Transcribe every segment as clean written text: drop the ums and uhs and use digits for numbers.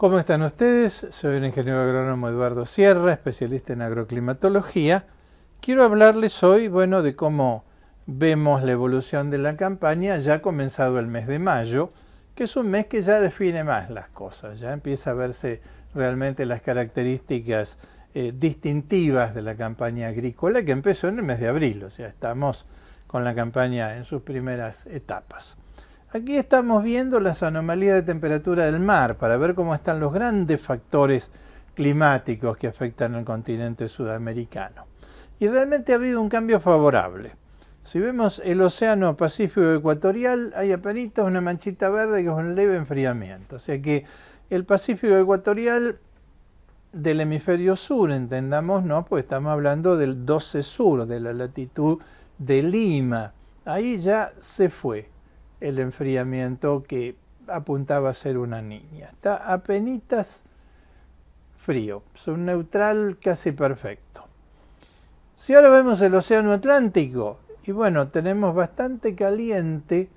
¿Cómo están ustedes? Soy el ingeniero agrónomo Eduardo Sierra, especialista en agroclimatología. Quiero hablarles hoy, de cómo vemos la evolución de la campaña ya comenzado el mes de mayo, que es un mes que ya define más las cosas, ya empieza a verse realmente las características distintivas de la campaña agrícola que empezó en el mes de abril, o sea, estamos con la campaña en sus primeras etapas. Aquí estamos viendo las anomalías de temperatura del mar para ver cómo están los grandes factores climáticos que afectan al continente sudamericano. Y realmente ha habido un cambio favorable. Si vemos el océano Pacífico ecuatorial, hay apenas una manchita verde que es un leve enfriamiento. O sea que el Pacífico ecuatorial del hemisferio sur, entendamos, ¿no? Pues estamos hablando del 12 sur, de la latitud de Lima. Ahí ya se fue el enfriamiento que apuntaba a ser una niña. Está apenas frío, es un neutral casi perfecto. Si ahora vemos el océano Atlántico, y tenemos bastante caliente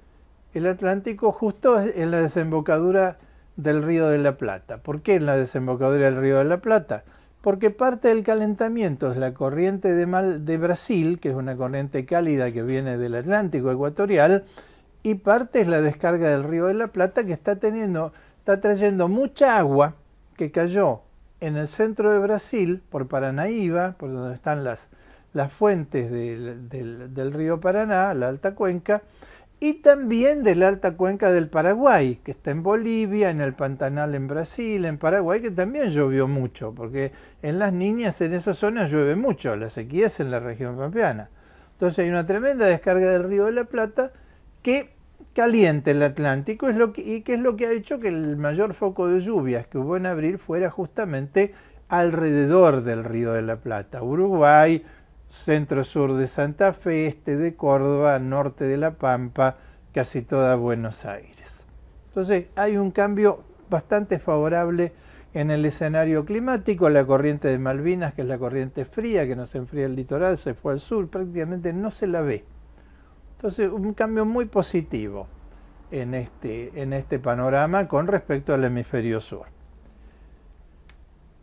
el Atlántico justo en la desembocadura del Río de la Plata. ¿Por qué en la desembocadura del Río de la Plata? Porque parte del calentamiento es la corriente de Brasil, que es una corriente cálida que viene del Atlántico ecuatorial, y parte es la descarga del Río de la Plata, que está trayendo mucha agua que cayó en el centro de Brasil, por Paranaíba, por donde están las fuentes del río Paraná, la alta cuenca, y también de la alta cuenca del Paraguay, que está en Bolivia, en el Pantanal en Brasil, en Paraguay, que también llovió mucho, porque en Las Niñas, en esas zonas llueve mucho, la sequía es en la región pampeana. Entonces hay una tremenda descarga del Río de la Plata que calienta el Atlántico, y que es lo que ha hecho que el mayor foco de lluvias que hubo en abril fuera justamente alrededor del Río de la Plata, Uruguay, centro-sur de Santa Fe, este de Córdoba, norte de La Pampa, casi toda Buenos Aires. Entonces hay un cambio bastante favorable en el escenario climático. La corriente de Malvinas, que es la corriente fría que nos enfría el litoral, se fue al sur, prácticamente no se la ve. Entonces un cambio muy positivo en este panorama con respecto al hemisferio sur.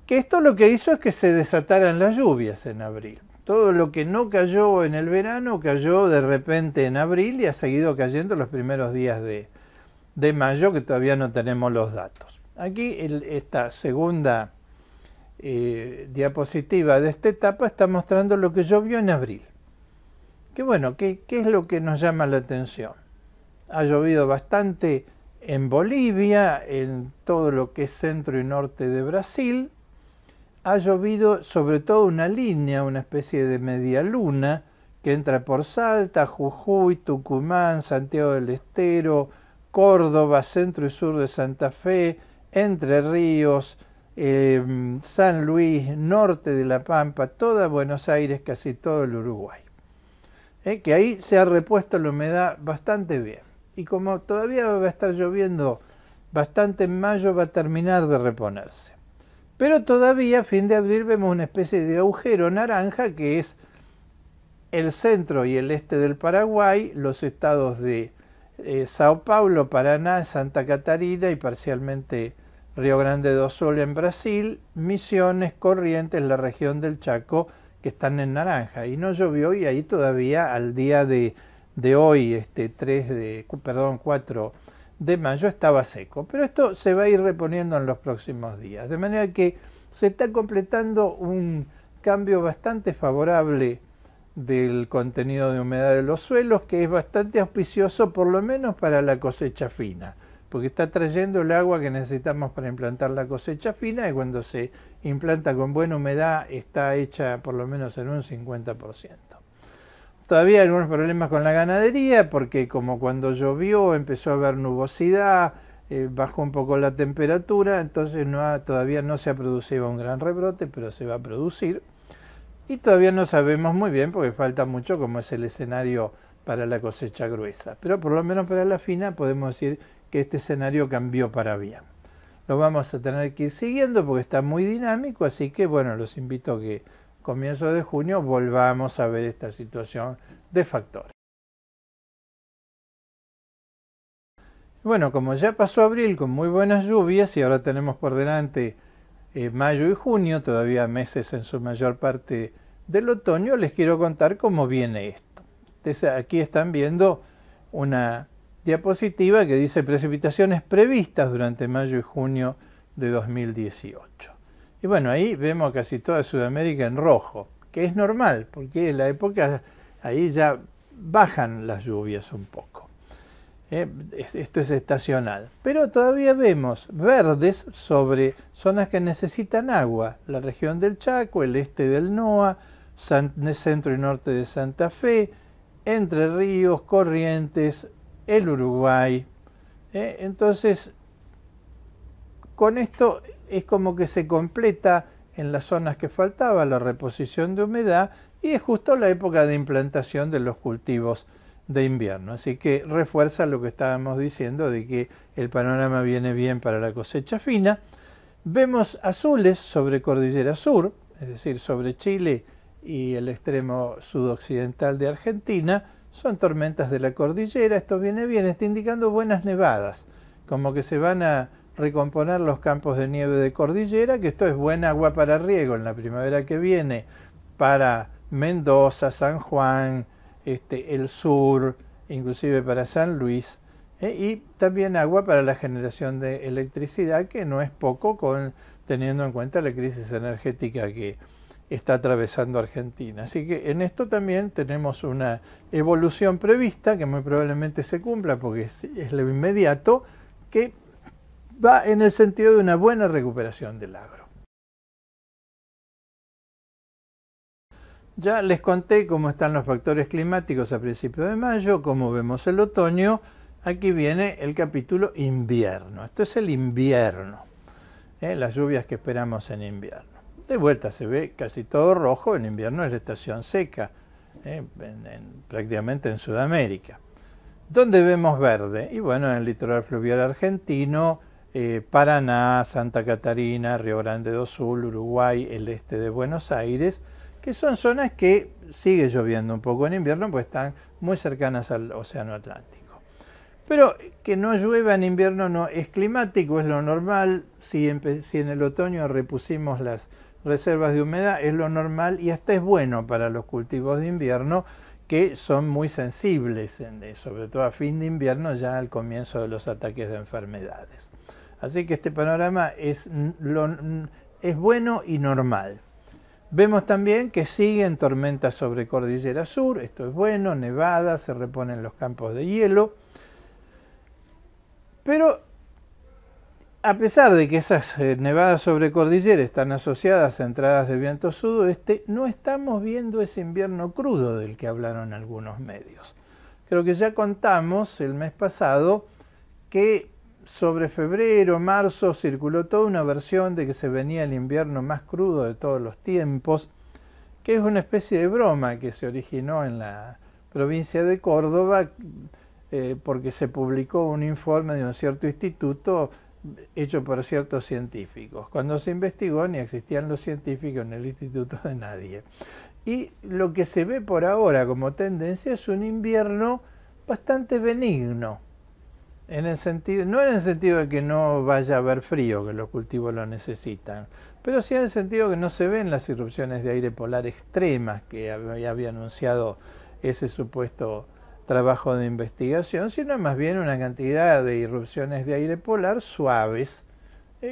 Que esto lo que hizo es que se desataran las lluvias en abril. Todo lo que no cayó en el verano cayó de repente en abril y ha seguido cayendo los primeros días de mayo, que todavía no tenemos los datos. Aquí esta segunda diapositiva de esta etapa está mostrando lo que llovió en abril. ¿Qué es lo que nos llama la atención? Ha llovido bastante en Bolivia, en todo lo que es centro y norte de Brasil. Ha llovido sobre todo una línea, una especie de media luna, que entra por Salta, Jujuy, Tucumán, Santiago del Estero, Córdoba, centro y sur de Santa Fe, Entre Ríos, San Luis, norte de La Pampa, toda Buenos Aires, casi todo el Uruguay. Que ahí se ha repuesto la humedad bastante bien. Y como todavía va a estar lloviendo bastante en mayo, va a terminar de reponerse. Pero todavía a fin de abril vemos una especie de agujero naranja que es el centro y el este del Paraguay, los estados de Sao Paulo, Paraná, Santa Catarina y parcialmente Río Grande do Sul en Brasil, Misiones, Corrientes, la región del Chaco, que están en naranja, y no llovió, y ahí todavía al día de hoy, 4 de mayo, estaba seco. Pero esto se va a ir reponiendo en los próximos días, de manera que se está completando un cambio bastante favorable del contenido de humedad de los suelos, que es bastante auspicioso por lo menos para la cosecha fina, porque está trayendo el agua que necesitamos para implantar la cosecha fina, y cuando se implanta con buena humedad está hecha por lo menos en un 50%. Todavía hay algunos problemas con la ganadería, porque como cuando llovió empezó a haber nubosidad, bajó un poco la temperatura, entonces todavía no se ha producido un gran rebrote, pero se va a producir. Y todavía no sabemos muy bien, porque falta mucho, cómo es el escenario para la cosecha gruesa. Pero por lo menos para la fina podemos decir que este escenario cambió para bien. Lo vamos a tener que ir siguiendo porque está muy dinámico, así que los invito a que comienzo de junio volvamos a ver esta situación de factores. Bueno, como ya pasó abril con muy buenas lluvias y ahora tenemos por delante mayo y junio, todavía meses en su mayor parte del otoño, les quiero contar cómo viene esto. Entonces, aquí están viendo una diapositiva que dice precipitaciones previstas durante mayo y junio de 2018. Y bueno, ahí vemos casi toda Sudamérica en rojo, que es normal, porque en la época ahí ya bajan las lluvias un poco. Esto es estacional. Pero todavía vemos verdes sobre zonas que necesitan agua. La región del Chaco, el este del NOA, centro y norte de Santa Fe, Entre Ríos, Corrientes, el Uruguay. Entonces, con esto es como que se completa en las zonas que faltaba la reposición de humedad y es justo la época de implantación de los cultivos de invierno. Así que refuerza lo que estábamos diciendo de que el panorama viene bien para la cosecha fina. Vemos azules sobre Cordillera Sur, es decir, sobre Chile y el extremo sudoccidental de Argentina. Son tormentas de la cordillera, esto viene bien, está indicando buenas nevadas, como que se van a recomponer los campos de nieve de cordillera, que esto es buena agua para riego en la primavera que viene para Mendoza, San Juan, el sur, inclusive para San Luis, y también agua para la generación de electricidad, que no es poco teniendo en cuenta la crisis energética que está atravesando Argentina. Así que en esto también tenemos una evolución prevista que muy probablemente se cumpla porque es lo inmediato, que va en el sentido de una buena recuperación del agro. Ya les conté cómo están los factores climáticos a principios de mayo, cómo vemos el otoño. Aquí viene el capítulo invierno. Esto es el invierno, las lluvias que esperamos en invierno. De vuelta se ve casi todo rojo, en invierno es la estación seca, prácticamente en Sudamérica. ¿Dónde vemos verde? Y bueno, en el litoral fluvial argentino, Paraná, Santa Catarina, Río Grande do Sul, Uruguay, el este de Buenos Aires, que son zonas que sigue lloviendo un poco en invierno, pues están muy cercanas al Océano Atlántico. Pero que no llueva en invierno no es climático, es lo normal. Si en el otoño repusimos las reservas de humedad, es lo normal y hasta es bueno para los cultivos de invierno, que son muy sensibles, sobre todo a fin de invierno, ya al comienzo de los ataques de enfermedades. Así que este panorama es bueno y normal. Vemos también que siguen tormentas sobre Cordillera Sur, esto es bueno, nevadas, se reponen los campos de hielo. Pero a pesar de que esas nevadas sobre cordillera están asociadas a entradas de viento sudoeste, no estamos viendo ese invierno crudo del que hablaron algunos medios. Creo que ya contamos el mes pasado que sobre febrero, marzo, circuló toda una versión de que se venía el invierno más crudo de todos los tiempos, que es una especie de broma que se originó en la provincia de Córdoba, porque se publicó un informe de un cierto instituto hecho por ciertos científicos. Cuando se investigó ni existían los científicos en el instituto de nadie. Y lo que se ve por ahora como tendencia es un invierno bastante benigno. No en el sentido de que no vaya a haber frío, que los cultivos lo necesitan, pero sí en el sentido que no se ven las irrupciones de aire polar extremas que había anunciado ese supuesto trabajo de investigación, sino más bien una cantidad de irrupciones de aire polar suaves,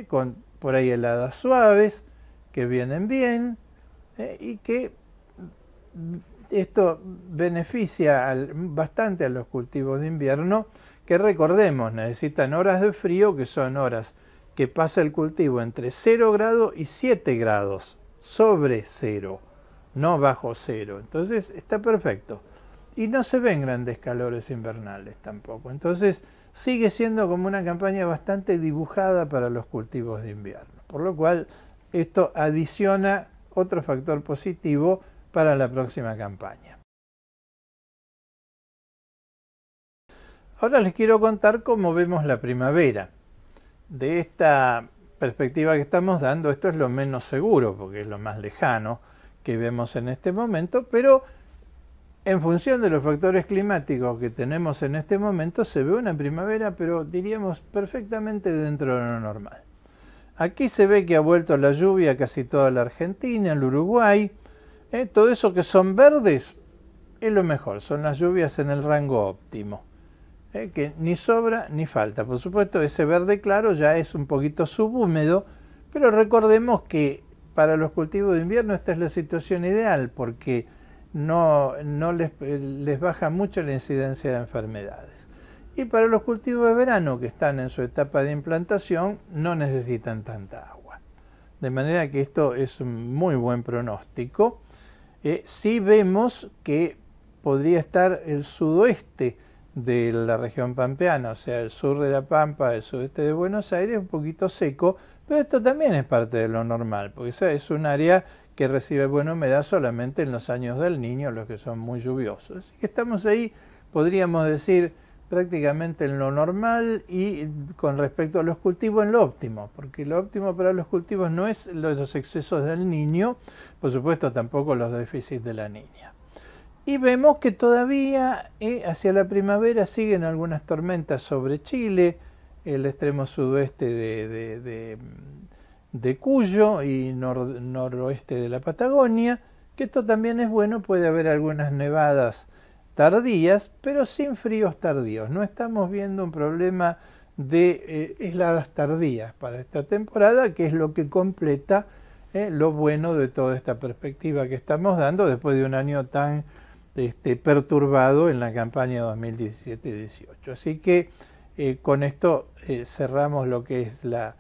con por ahí heladas suaves, que vienen bien, y que esto beneficia bastante a los cultivos de invierno, que recordemos, necesitan horas de frío, que son horas que pasa el cultivo entre 0 grados y 7 grados, sobre 0, no bajo 0. Entonces está perfecto. Y no se ven grandes calores invernales tampoco. Entonces sigue siendo como una campaña bastante dibujada para los cultivos de invierno. Por lo cual esto adiciona otro factor positivo para la próxima campaña. Ahora les quiero contar cómo vemos la primavera. De esta perspectiva que estamos dando, esto es lo menos seguro, porque es lo más lejano que vemos en este momento, pero En función de los factores climáticos que tenemos en este momento, se ve una primavera, pero diríamos perfectamente dentro de lo normal. Aquí se ve que ha vuelto la lluvia a casi toda la Argentina, el Uruguay. Todo eso que son verdes es lo mejor, son las lluvias en el rango óptimo, que ni sobra ni falta. Por supuesto, ese verde claro ya es un poquito subhúmedo, pero recordemos que para los cultivos de invierno esta es la situación ideal, porque no les baja mucho la incidencia de enfermedades. Y para los cultivos de verano, que están en su etapa de implantación, no necesitan tanta agua. De manera que esto es un muy buen pronóstico. Sí vemos que podría estar el sudoeste de la región pampeana, o sea, el sur de La Pampa, el sudeste de Buenos Aires, un poquito seco, pero esto también es parte de lo normal, porque esa es un área que recibe buena humedad solamente en los años del Niño, los que son muy lluviosos. Así que estamos ahí, podríamos decir, prácticamente en lo normal y con respecto a los cultivos en lo óptimo, porque lo óptimo para los cultivos no es los excesos del Niño, por supuesto tampoco los déficits de la Niña. Y vemos que todavía hacia la primavera siguen algunas tormentas sobre Chile, el extremo sudoeste de Cuyo y noroeste de la Patagonia, que esto también es bueno, puede haber algunas nevadas tardías, pero sin fríos tardíos. No estamos viendo un problema de heladas tardías para esta temporada, que es lo que completa lo bueno de toda esta perspectiva que estamos dando después de un año tan perturbado en la campaña 2017-18. Así que con esto cerramos lo que es la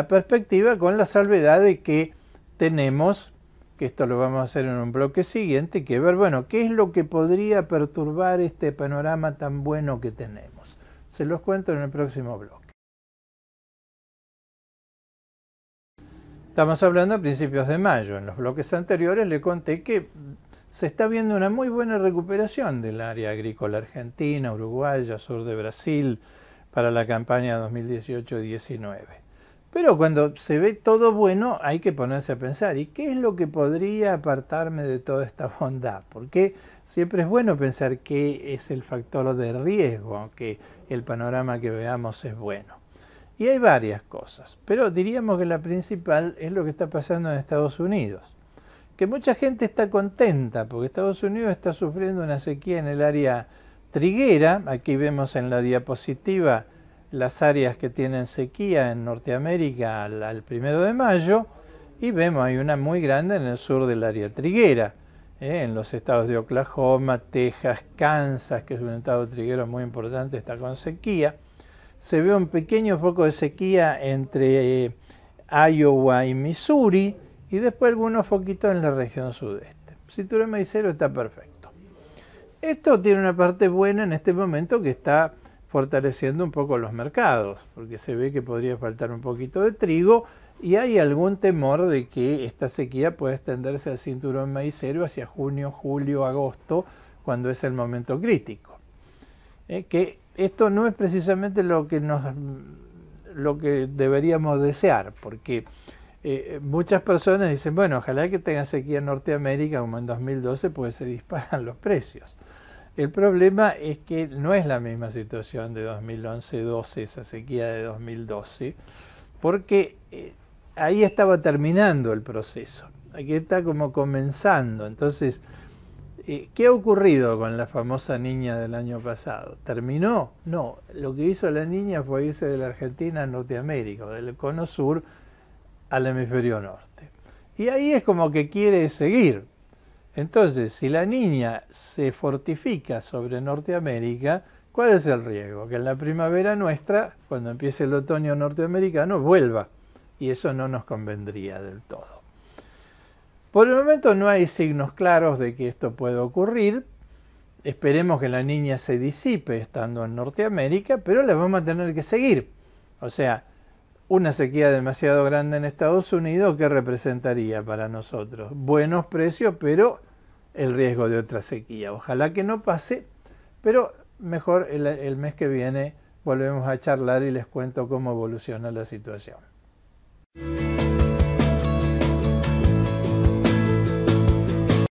perspectiva, con la salvedad de que tenemos, que esto lo vamos a hacer en un bloque siguiente, que ver, bueno, qué es lo que podría perturbar este panorama tan bueno que tenemos. Se los cuento en el próximo bloque. Estamos hablando a principios de mayo. En los bloques anteriores le conté que se está viendo una muy buena recuperación del área agrícola argentina, uruguaya, sur de Brasil, para la campaña 2018-19. Pero cuando se ve todo bueno, hay que ponerse a pensar, ¿y qué es lo que podría apartarme de toda esta bondad? Porque siempre es bueno pensar qué es el factor de riesgo, aunque el panorama que veamos es bueno. Y hay varias cosas, pero diríamos que la principal es lo que está pasando en Estados Unidos. Que mucha gente está contenta, porque Estados Unidos está sufriendo una sequía en el área triguera. Aquí vemos en la diapositiva las áreas que tienen sequía en Norteamérica al 1 de mayo, y vemos hay una muy grande en el sur del área triguera, en los estados de Oklahoma, Texas, Kansas, que es un estado triguero muy importante, está con sequía. Se ve un pequeño foco de sequía entre Iowa y Missouri, y después algunos foquitos en la región sudeste. El cinturón maicero está perfecto. Esto tiene una parte buena en este momento, que está fortaleciendo un poco los mercados, porque se ve que podría faltar un poquito de trigo y hay algún temor de que esta sequía pueda extenderse al cinturón maicero hacia junio, julio, agosto, cuando es el momento crítico. Que esto no es precisamente lo que deberíamos desear, porque muchas personas dicen, bueno, ojalá que tenga sequía en Norteamérica como en 2012, pues se disparan los precios. El problema es que no es la misma situación de 2011-12, esa sequía de 2012, porque ahí estaba terminando el proceso, aquí está como comenzando. Entonces, ¿qué ha ocurrido con la famosa niña del año pasado? ¿Terminó? No, lo que hizo la niña fue irse de la Argentina a Norteamérica, del cono sur al hemisferio norte. Y ahí es como que quiere seguir. Entonces, si la niña se fortifica sobre Norteamérica, ¿cuál es el riesgo? Que en la primavera nuestra, cuando empiece el otoño norteamericano, vuelva. Y eso no nos convendría del todo. Por el momento no hay signos claros de que esto pueda ocurrir. Esperemos que la niña se disipe estando en Norteamérica, pero la vamos a tener que seguir. O sea, una sequía demasiado grande en Estados Unidos, ¿qué representaría para nosotros? Buenos precios, pero el riesgo de otra sequía. Ojalá que no pase, pero mejor el mes que viene volvemos a charlar y les cuento cómo evoluciona la situación.